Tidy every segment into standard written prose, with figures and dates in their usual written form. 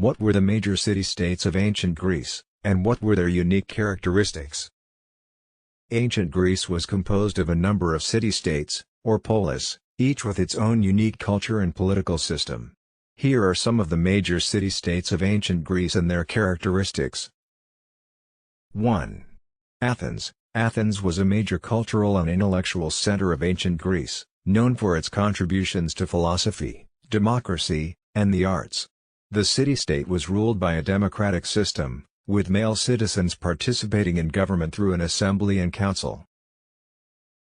What were the major city-states of ancient Greece, and what were their unique characteristics? Ancient Greece was composed of a number of city-states, or polis, each with its own unique culture and political system. Here are some of the major city-states of ancient Greece and their characteristics. 1. Athens. Athens was a major cultural and intellectual center of ancient Greece, known for its contributions to philosophy, democracy, and the arts. The city-state was ruled by a democratic system, with male citizens participating in government through an assembly and council.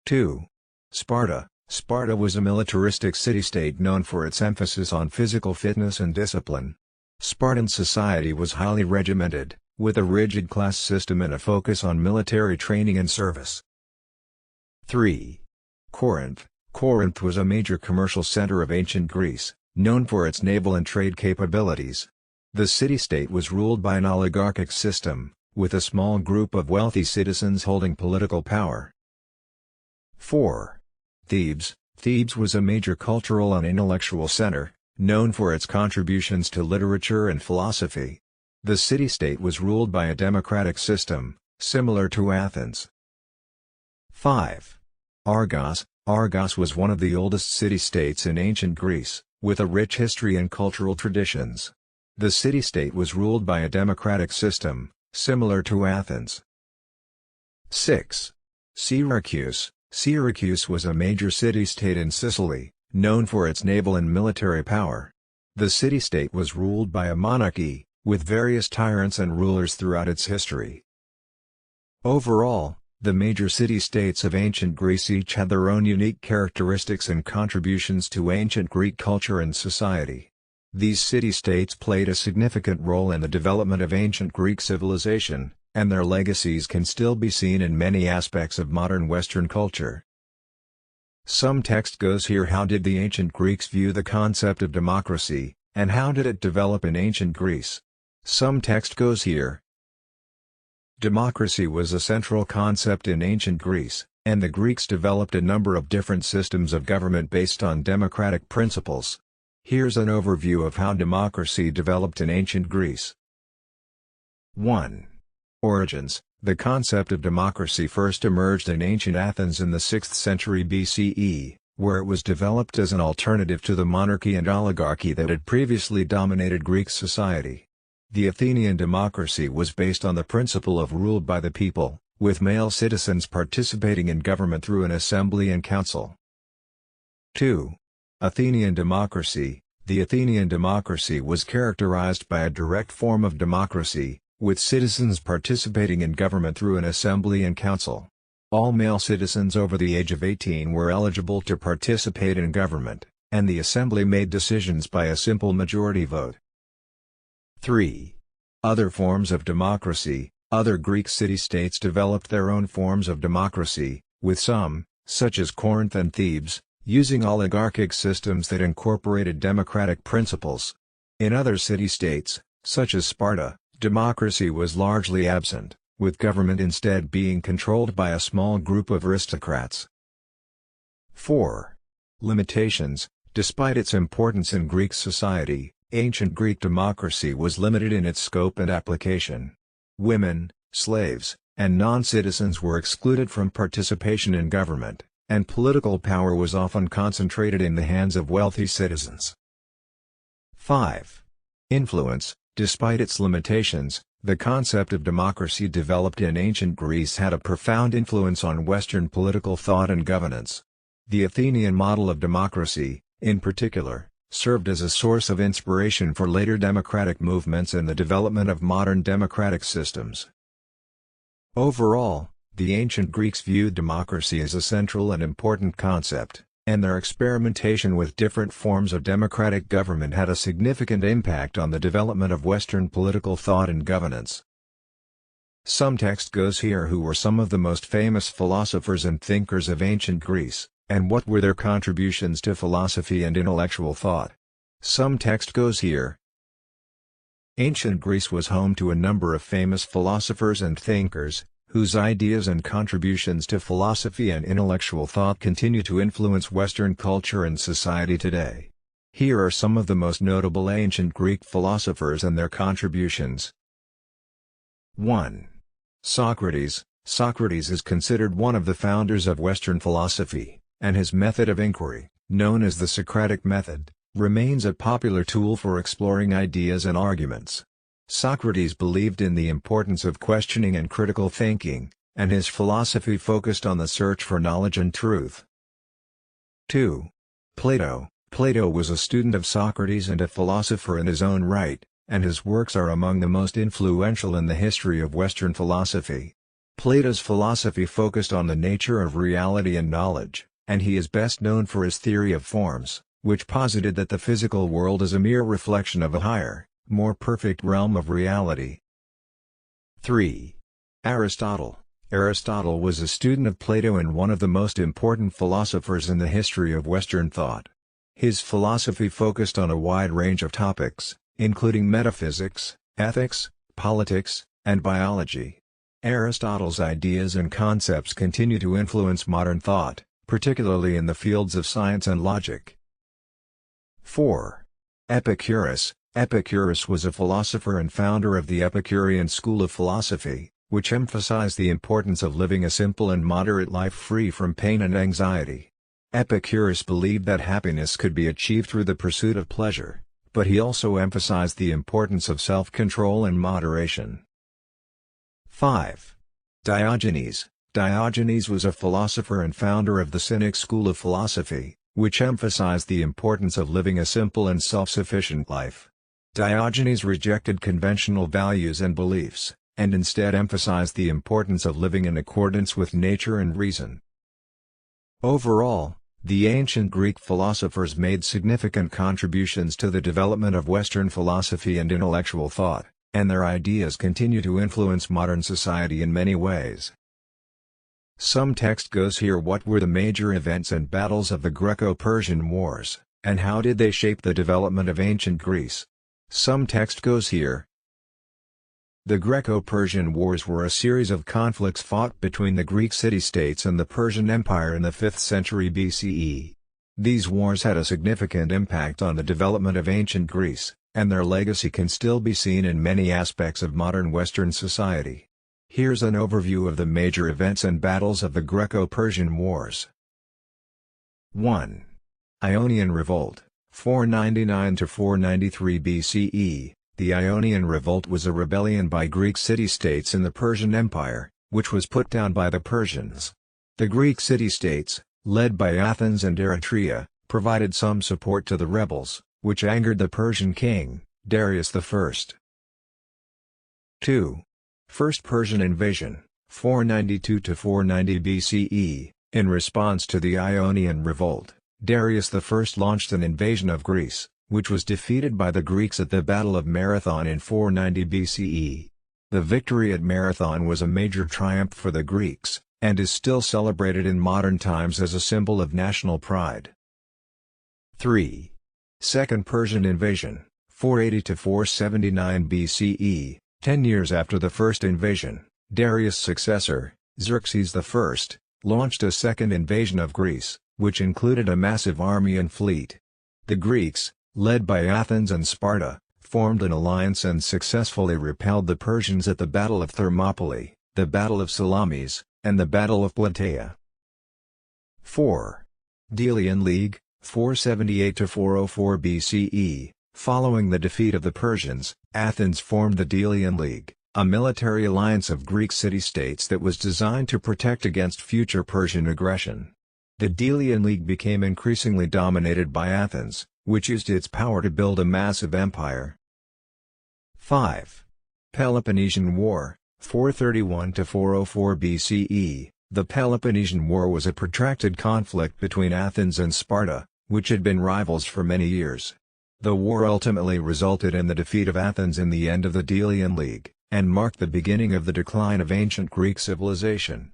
2. Sparta. Sparta was a militaristic city-state known for its emphasis on physical fitness and discipline. Spartan society was highly regimented, with a rigid class system and a focus on military training and service. 3. Corinth. Corinth was a major commercial center of ancient Greece, known for its naval and trade capabilities. The city-state was ruled by an oligarchic system, with a small group of wealthy citizens holding political power. 4. Thebes. Thebes was a major cultural and intellectual center, known for its contributions to literature and philosophy. The city-state was ruled by a democratic system, similar to Athens. 5. Argos. Argos was one of the oldest city-states in ancient Greece, with a rich history and cultural traditions. The city-state was ruled by a democratic system, similar to Athens. 6. Syracuse. Syracuse was a major city-state in Sicily, known for its naval and military power. The city-state was ruled by a monarchy, with various tyrants and rulers throughout its history. Overall, the major city-states of ancient Greece each had their own unique characteristics and contributions to ancient Greek culture and society. These city-states played a significant role in the development of ancient Greek civilization, and their legacies can still be seen in many aspects of modern Western culture. Some text goes here. How did the ancient Greeks view the concept of democracy, and how did it develop in ancient Greece? Some text goes here. Democracy was a central concept in ancient Greece, and the Greeks developed a number of different systems of government based on democratic principles. Here's an overview of how democracy developed in ancient Greece. 1. Origins. The concept of democracy first emerged in ancient Athens in the 6th century BCE, where it was developed as an alternative to the monarchy and oligarchy that had previously dominated Greek society. The Athenian democracy was based on the principle of rule by the people, with male citizens participating in government through an assembly and council. 2. Athenian democracy. The Athenian democracy was characterized by a direct form of democracy, with citizens participating in government through an assembly and council. All male citizens over the age of 18 were eligible to participate in government, and the assembly made decisions by a simple majority vote. 3. Other forms of democracy. Other Greek city-states developed their own forms of democracy, with some, such as Corinth and Thebes, using oligarchic systems that incorporated democratic principles. In other city-states, such as Sparta, democracy was largely absent, with government instead being controlled by a small group of aristocrats. 4. Limitations. Despite its importance in Greek society, ancient Greek democracy was limited in its scope and application. Women, slaves, and non-citizens were excluded from participation in government, and political power was often concentrated in the hands of wealthy citizens. 5. Influence. Despite its limitations, the concept of democracy developed in ancient Greece had a profound influence on Western political thought and governance. The Athenian model of democracy, in particular, served as a source of inspiration for later democratic movements and the development of modern democratic systems. Overall, the ancient Greeks viewed democracy as a central and important concept, and their experimentation with different forms of democratic government had a significant impact on the development of Western political thought and governance. Some text goes here. Who were some of the most famous philosophers and thinkers of ancient Greece, and what were their contributions to philosophy and intellectual thought? Some text goes here. Ancient Greece was home to a number of famous philosophers and thinkers, whose ideas and contributions to philosophy and intellectual thought continue to influence Western culture and society today. Here are some of the most notable ancient Greek philosophers and their contributions. 1. Socrates. Socrates is considered one of the founders of Western philosophy, and his method of inquiry, known as the Socratic method, remains a popular tool for exploring ideas and arguments. Socrates believed in the importance of questioning and critical thinking, and his philosophy focused on the search for knowledge and truth. 2. Plato. Plato was a student of Socrates and a philosopher in his own right, and his works are among the most influential in the history of Western philosophy. Plato's philosophy focused on the nature of reality and knowledge, and he is best known for his theory of forms, which posited that the physical world is a mere reflection of a higher, more perfect realm of reality. 3. Aristotle. Aristotle was a student of Plato and one of the most important philosophers in the history of Western thought. His philosophy focused on a wide range of topics, including metaphysics, ethics, politics, and biology. Aristotle's ideas and concepts continue to influence modern thought, particularly in the fields of science and logic. 4. Epicurus. Epicurus was a philosopher and founder of the Epicurean school of philosophy, which emphasized the importance of living a simple and moderate life free from pain and anxiety. Epicurus believed that happiness could be achieved through the pursuit of pleasure, but he also emphasized the importance of self-control and moderation. 5. Diogenes. Diogenes was a philosopher and founder of the Cynic school of philosophy, which emphasized the importance of living a simple and self-sufficient life. Diogenes rejected conventional values and beliefs, and instead emphasized the importance of living in accordance with nature and reason. Overall, the ancient Greek philosophers made significant contributions to the development of Western philosophy and intellectual thought, and their ideas continue to influence modern society in many ways. Some text goes here. What were the major events and battles of the Greco-Persian Wars, and how did they shape the development of ancient Greece? Some text goes here. The Greco-Persian Wars were a series of conflicts fought between the Greek city-states and the Persian Empire in the 5th century BCE. These wars had a significant impact on the development of ancient Greece, and their legacy can still be seen in many aspects of modern Western society. Here's an overview of the major events and battles of the Greco-Persian Wars. 1. Ionian Revolt, 499 to 493 BCE. The Ionian Revolt was a rebellion by Greek city-states in the Persian Empire, which was put down by the Persians. The Greek city-states, led by Athens and Eretria, provided some support to the rebels, which angered the Persian king, Darius I. 2. First Persian Invasion, 492 to 490 BCE. In response to the Ionian Revolt, Darius I launched an invasion of Greece, which was defeated by the Greeks at the Battle of Marathon in 490 BCE. The victory at Marathon was a major triumph for the Greeks, and is still celebrated in modern times as a symbol of national pride. 3. Second Persian Invasion, 480 to 479 BCE. 10 years after the first invasion, Darius' successor, Xerxes I, launched a second invasion of Greece, which included a massive army and fleet. The Greeks, led by Athens and Sparta, formed an alliance and successfully repelled the Persians at the Battle of Thermopylae, the Battle of Salamis, and the Battle of Plataea. 4. Delian League, 478 to 404 BCE. Following the defeat of the Persians, Athens formed the Delian League, a military alliance of Greek city-states that was designed to protect against future Persian aggression. The Delian League became increasingly dominated by Athens, which used its power to build a massive empire. 5. Peloponnesian War, 431 to 404 BCE. The Peloponnesian War was a protracted conflict between Athens and Sparta, which had been rivals for many years. The war ultimately resulted in the defeat of Athens in the end of the Delian League, and marked the beginning of the decline of ancient Greek civilization.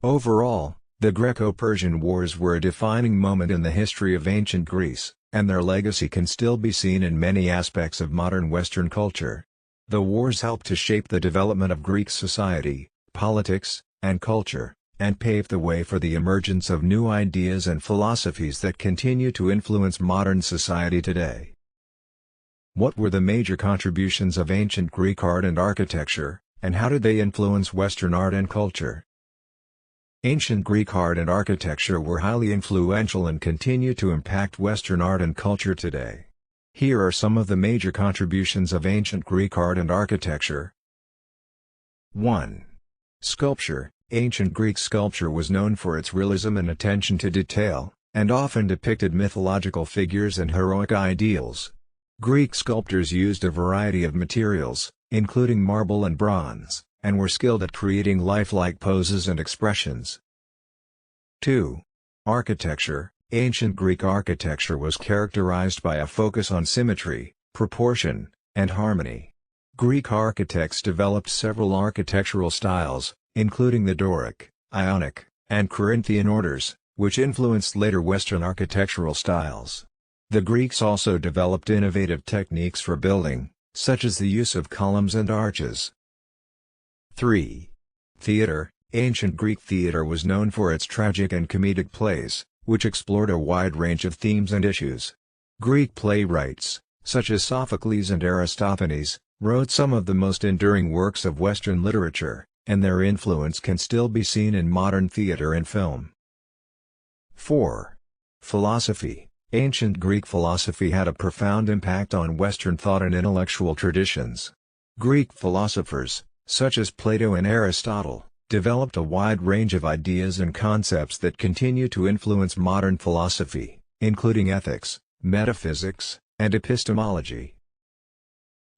Overall, the Greco-Persian Wars were a defining moment in the history of ancient Greece, and their legacy can still be seen in many aspects of modern Western culture. The wars helped to shape the development of Greek society, politics, and culture, and paved the way for the emergence of new ideas and philosophies that continue to influence modern society today. What were the major contributions of ancient Greek art and architecture, and how did they influence Western art and culture? Ancient Greek art and architecture were highly influential and continue to impact Western art and culture today. Here are some of the major contributions of ancient Greek art and architecture. 1. Sculpture. Ancient Greek sculpture was known for its realism and attention to detail, and often depicted mythological figures and heroic ideals. Greek sculptors used a variety of materials, including marble and bronze, and were skilled at creating lifelike poses and expressions. 2. Architecture. Ancient Greek architecture was characterized by a focus on symmetry, proportion, and harmony. Greek architects developed several architectural styles, including the Doric, Ionic, and Corinthian orders, which influenced later Western architectural styles. The Greeks also developed innovative techniques for building, such as the use of columns and arches. 3. Theater. Ancient Greek theater was known for its tragic and comedic plays, which explored a wide range of themes and issues. Greek playwrights, such as Sophocles and Aristophanes, wrote some of the most enduring works of Western literature, and their influence can still be seen in modern theater and film. 4. Philosophy. Ancient Greek philosophy had a profound impact on Western thought and intellectual traditions. Greek philosophers, such as Plato and Aristotle, developed a wide range of ideas and concepts that continue to influence modern philosophy, including ethics, metaphysics, and epistemology.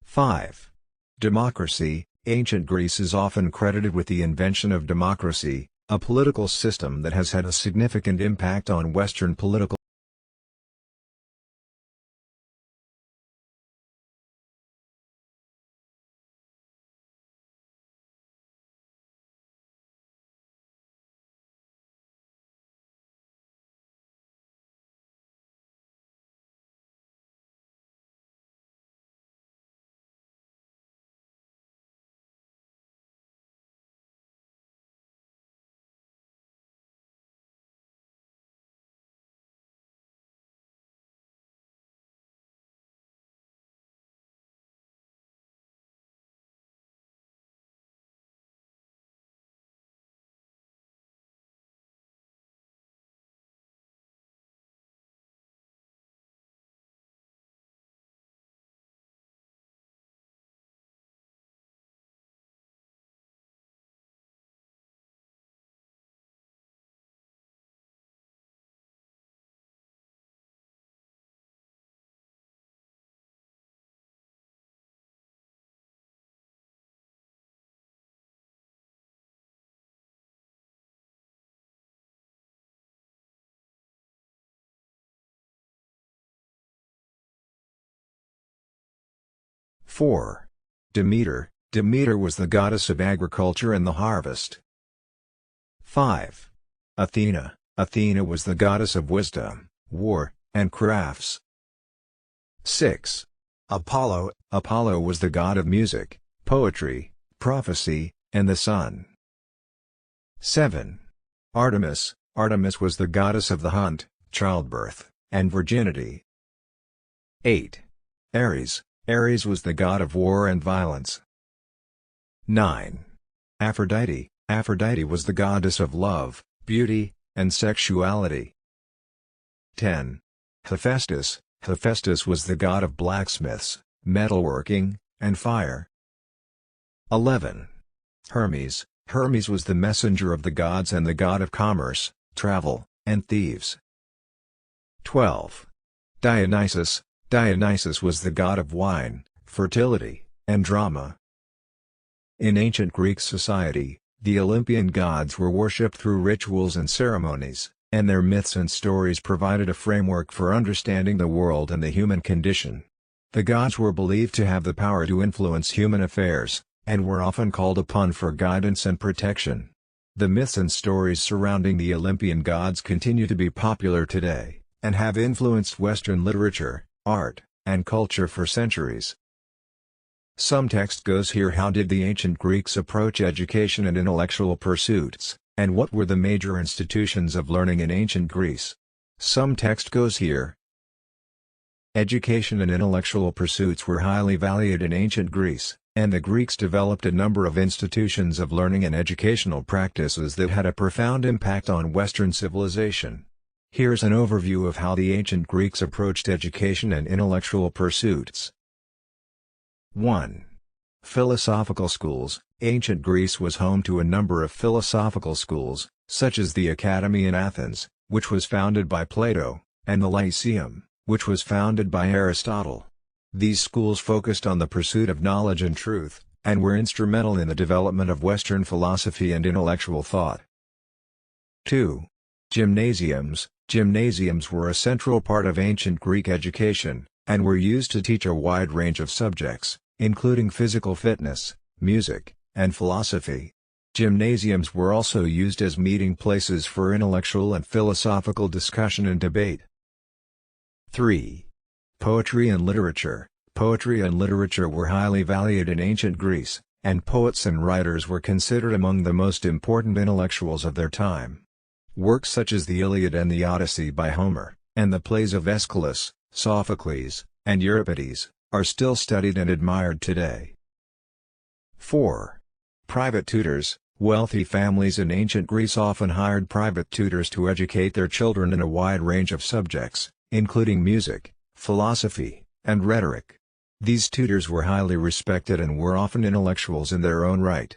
5. Democracy. Ancient Greece is often credited with the invention of democracy, a political system that has had a significant impact on Western political. Four. Demeter. Demeter was the goddess of agriculture and the harvest. 5. Athena. Athena was the goddess of wisdom, war, and crafts. 6. Apollo. Apollo was the god of music, poetry, prophecy, and the sun. 7. Artemis. Artemis was the goddess of the hunt, childbirth, and virginity. 8. Ares. Ares was the god of war and violence. 9. Aphrodite. Aphrodite was the goddess of love, beauty, and sexuality. 10. Hephaestus. Hephaestus was the god of blacksmiths, metalworking, and fire. 11. Hermes. Hermes was the messenger of the gods and the god of commerce, travel, and thieves. 12. Dionysus. Dionysus was the god of wine, fertility, and drama. In ancient Greek society, the Olympian gods were worshipped through rituals and ceremonies, and their myths and stories provided a framework for understanding the world and the human condition. The gods were believed to have the power to influence human affairs, and were often called upon for guidance and protection. The myths and stories surrounding the Olympian gods continue to be popular today, and have influenced Western literature, art, and culture for centuries. Some text goes here. How did the ancient Greeks approach education and intellectual pursuits? And what were the major institutions of learning in ancient Greece? Some text goes here. Education and intellectual pursuits were highly valued in ancient Greece, and the Greeks developed a number of institutions of learning and educational practices that had a profound impact on Western civilization. Here's an overview of how the ancient Greeks approached education and intellectual pursuits. 1. Philosophical schools. Ancient Greece was home to a number of philosophical schools, such as the Academy in Athens, which was founded by Plato, and the Lyceum, which was founded by Aristotle. These schools focused on the pursuit of knowledge and truth, and were instrumental in the development of Western philosophy and intellectual thought. 2. Gymnasiums. Gymnasiums were a central part of ancient Greek education, and were used to teach a wide range of subjects, including physical fitness, music, and philosophy. Gymnasiums were also used as meeting places for intellectual and philosophical discussion and debate. 3. Poetry and literature. Poetry and literature were highly valued in ancient Greece, and poets and writers were considered among the most important intellectuals of their time. Works such as the Iliad and the Odyssey by Homer, and the plays of Aeschylus, Sophocles, and Euripides, are still studied and admired today. 4. Private tutors. Wealthy families in ancient Greece often hired private tutors to educate their children in a wide range of subjects, including music, philosophy, and rhetoric. These tutors were highly respected and were often intellectuals in their own right.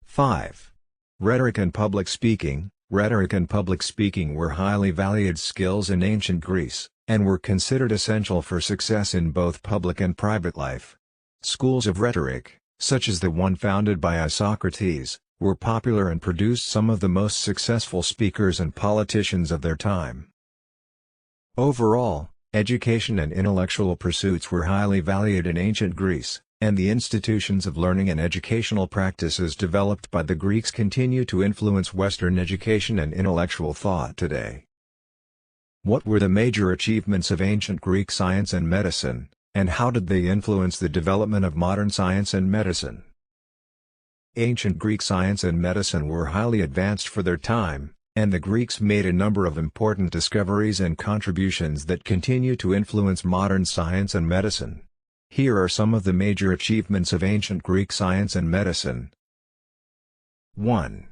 5. Rhetoric and public speaking. Rhetoric and public speaking were highly valued skills in ancient Greece, and were considered essential for success in both public and private life. Schools of rhetoric, such as the one founded by Socrates, were popular and produced some of the most successful speakers and politicians of their time. Overall, education and intellectual pursuits were highly valued in ancient Greece, and the institutions of learning and educational practices developed by the Greeks continue to influence Western education and intellectual thought today. What were the major achievements of ancient Greek science and medicine, and how did they influence the development of modern science and medicine? Ancient Greek science and medicine were highly advanced for their time, and the Greeks made a number of important discoveries and contributions that continue to influence modern science and medicine. Here are some of the major achievements of ancient Greek science and medicine. 1.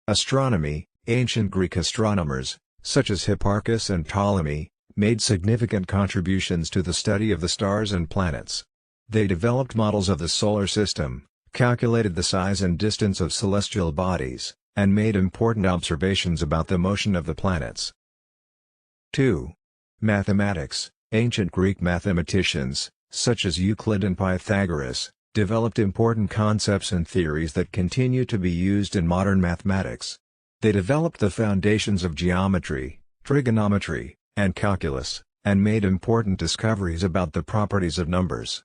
Astronomy. Ancient Greek astronomers, such as Hipparchus and Ptolemy, made significant contributions to the study of the stars and planets. They developed models of the solar system, calculated the size and distance of celestial bodies, and made important observations about the motion of the planets. 2. Mathematics. Ancient Greek mathematicians, such as Euclid and Pythagoras, developed important concepts and theories that continue to be used in modern mathematics. They developed the foundations of geometry, trigonometry, and calculus, and made important discoveries about the properties of numbers.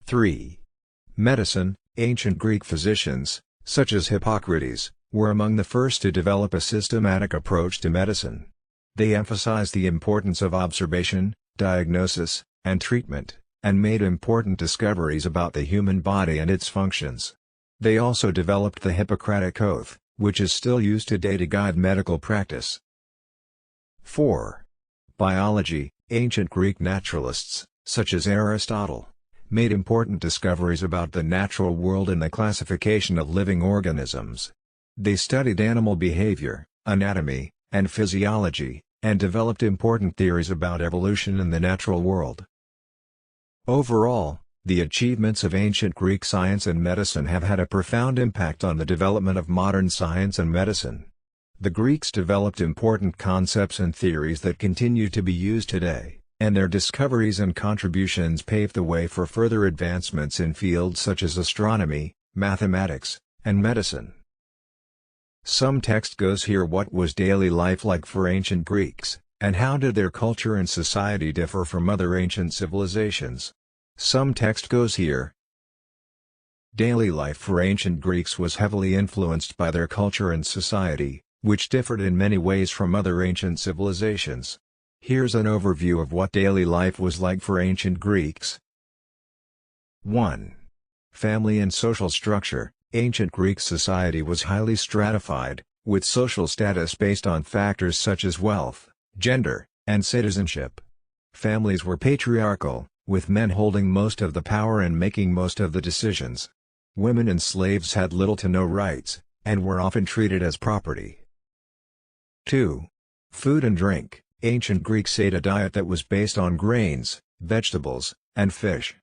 3. Medicine. Ancient Greek physicians, such as Hippocrates, were among the first to develop a systematic approach to medicine. They emphasized the importance of observation, diagnosis, and treatment, and made important discoveries about the human body and its functions. They also developed the Hippocratic Oath, which is still used today to guide medical practice. 4. Biology. Ancient Greek naturalists, such as Aristotle, made important discoveries about the natural world and the classification of living organisms. They studied animal behavior, anatomy, and physiology, and developed important theories about evolution and the natural world. Overall, the achievements of ancient Greek science and medicine have had a profound impact on the development of modern science and medicine. The Greeks developed important concepts and theories that continue to be used today, and their discoveries and contributions paved the way for further advancements in fields such as astronomy, mathematics, and medicine. Some text goes here. What was daily life like for ancient Greeks, and how did their culture and society differ from other ancient civilizations? Some text goes here. Daily life for ancient Greeks was heavily influenced by their culture and society, which differed in many ways from other ancient civilizations. Here's an overview of what daily life was like for ancient Greeks. 1. Family and social structure. Ancient Greek society was highly stratified, with social status based on factors such as wealth, gender, and citizenship. Families were patriarchal, with men holding most of the power and making most of the decisions. Women and slaves had little to no rights, and were often treated as property. 2. Food and drink. Ancient Greeks ate a diet that was based on grains, vegetables, and fish.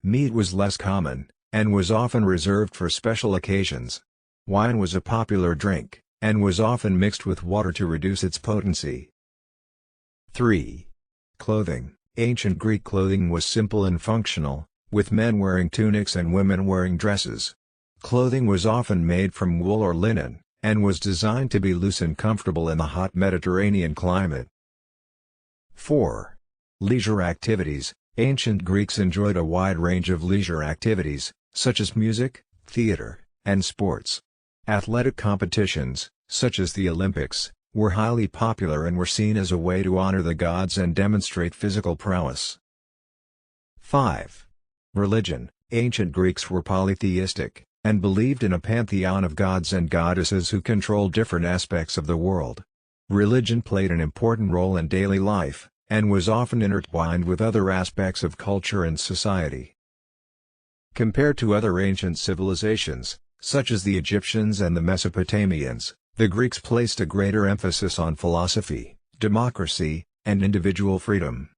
Meat was less common, and was often reserved for special occasions. Wine was a popular drink, and was often mixed with water to reduce its potency. 3. Clothing. Ancient Greek clothing was simple and functional, with men wearing tunics and women wearing dresses. Clothing was often made from wool or linen, and was designed to be loose and comfortable in the hot Mediterranean climate. 4. Leisure activities. Ancient Greeks enjoyed a wide range of leisure activities, such as music, theater, and sports. Athletic competitions, such as the Olympics, were highly popular and were seen as a way to honor the gods and demonstrate physical prowess. 5. Religion. Ancient Greeks were polytheistic, and believed in a pantheon of gods and goddesses who controlled different aspects of the world. Religion played an important role in daily life, and was often intertwined with other aspects of culture and society. Compared to other ancient civilizations, such as the Egyptians and the Mesopotamians, the Greeks placed a greater emphasis on philosophy, democracy, and individual freedom.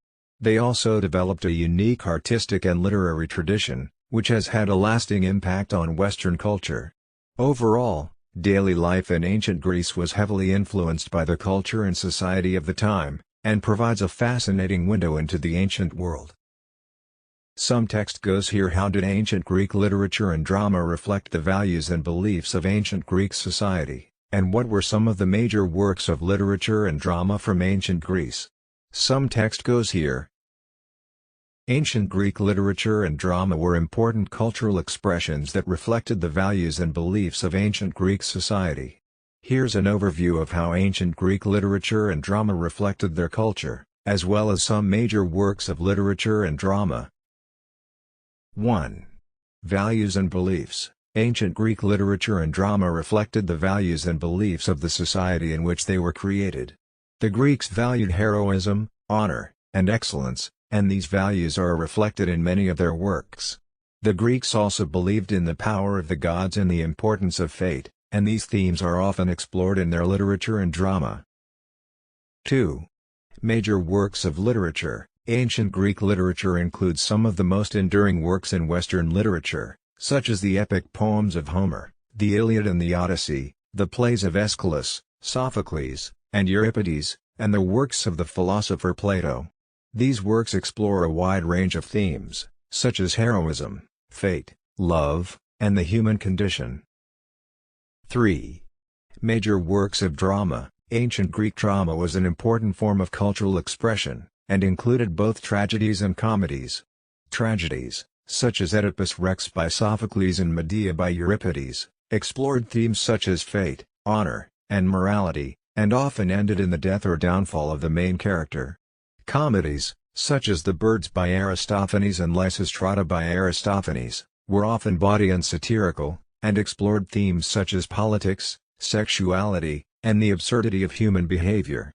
They also developed a unique artistic and literary tradition, which has had a lasting impact on Western culture. Overall, daily life in ancient Greece was heavily influenced by the culture and society of the time, and provides a fascinating window into the ancient world. Some text goes here. How did ancient Greek literature and drama reflect the values and beliefs of ancient Greek society, and what were some of the major works of literature and drama from ancient Greece? Some text goes here. Ancient Greek literature and drama were important cultural expressions that reflected the values and beliefs of ancient Greek society. Here's an overview of how ancient Greek literature and drama reflected their culture, as well as some major works of literature and drama. 1. Values and beliefs. Ancient Greek literature and drama reflected the values and beliefs of the society in which they were created. The Greeks valued heroism, honor, and excellence, and these values are reflected in many of their works. The Greeks also believed in the power of the gods and the importance of fate, and these themes are often explored in their literature and drama. 2. Major works of literature. Ancient Greek literature includes some of the most enduring works in Western literature, such as the epic poems of Homer, the Iliad and the Odyssey, the plays of Aeschylus, Sophocles, and Euripides, and the works of the philosopher Plato. These works explore a wide range of themes, such as heroism, fate, love, and the human condition. 3. Major works of drama. Ancient Greek drama was an important form of cultural expression, and included both tragedies and comedies. Tragedies, such as Oedipus Rex by Sophocles and Medea by Euripides, explored themes such as fate, honor, and morality, and often ended in the death or downfall of the main character. Comedies, such as The Birds by Aristophanes and Lysistrata by Aristophanes, were often bawdy and satirical, and explored themes such as politics, sexuality, and the absurdity of human behavior.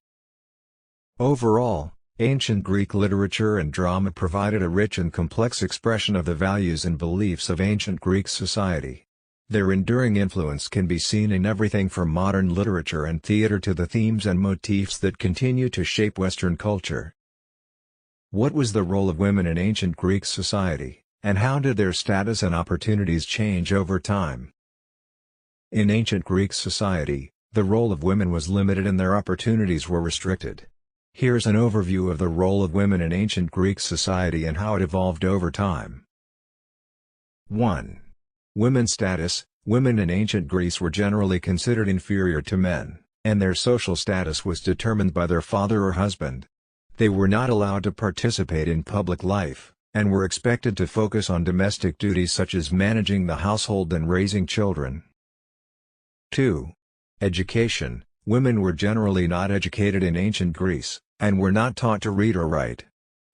Overall, ancient Greek literature and drama provided a rich and complex expression of the values and beliefs of ancient Greek society. Their enduring influence can be seen in everything from modern literature and theater to the themes and motifs that continue to shape Western culture. What was the role of women in ancient Greek society, and how did their status and opportunities change over time? In ancient Greek society, the role of women was limited and their opportunities were restricted. Here's an overview of the role of women in ancient Greek society and how it evolved over time. 1. Women's status. Women in ancient Greece were generally considered inferior to men, and their social status was determined by their father or husband. They were not allowed to participate in public life, and were expected to focus on domestic duties such as managing the household and raising children. 2. Education. Women were generally not educated in ancient Greece, and were not taught to read or write.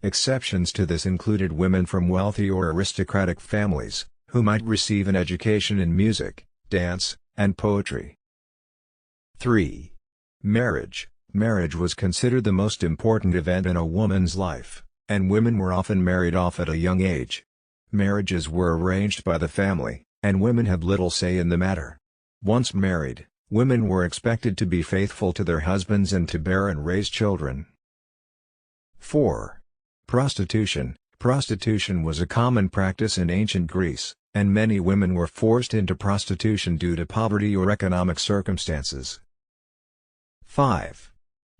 Exceptions to this included women from wealthy or aristocratic families, who might receive an education in music, dance, and poetry. 3. Marriage. Marriage was considered the most important event in a woman's life, and women were often married off at a young age. Marriages were arranged by the family, and women had little say in the matter. Once married, women were expected to be faithful to their husbands and to bear and raise children. 4. Prostitution. Prostitution was a common practice in ancient Greece, and many women were forced into prostitution due to poverty or economic circumstances. 5.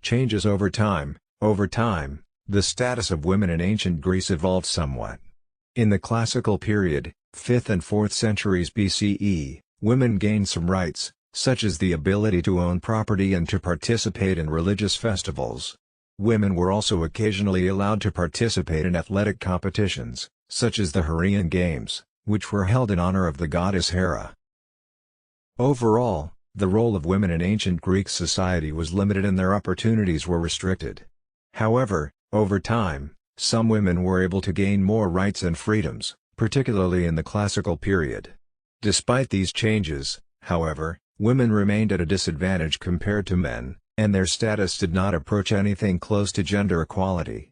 Changes over time. Over time, the status of women in ancient Greece evolved somewhat. In the classical period, 5th and 4th centuries BCE, women gained some rights, such as the ability to own property and to participate in religious festivals. Women were also occasionally allowed to participate in athletic competitions, such as the Heraean Games, which were held in honor of the goddess Hera. Overall, the role of women in ancient Greek society was limited and their opportunities were restricted. However, over time, some women were able to gain more rights and freedoms, particularly in the classical period. Despite these changes, however, women remained at a disadvantage compared to men, and their status did not approach anything close to gender equality.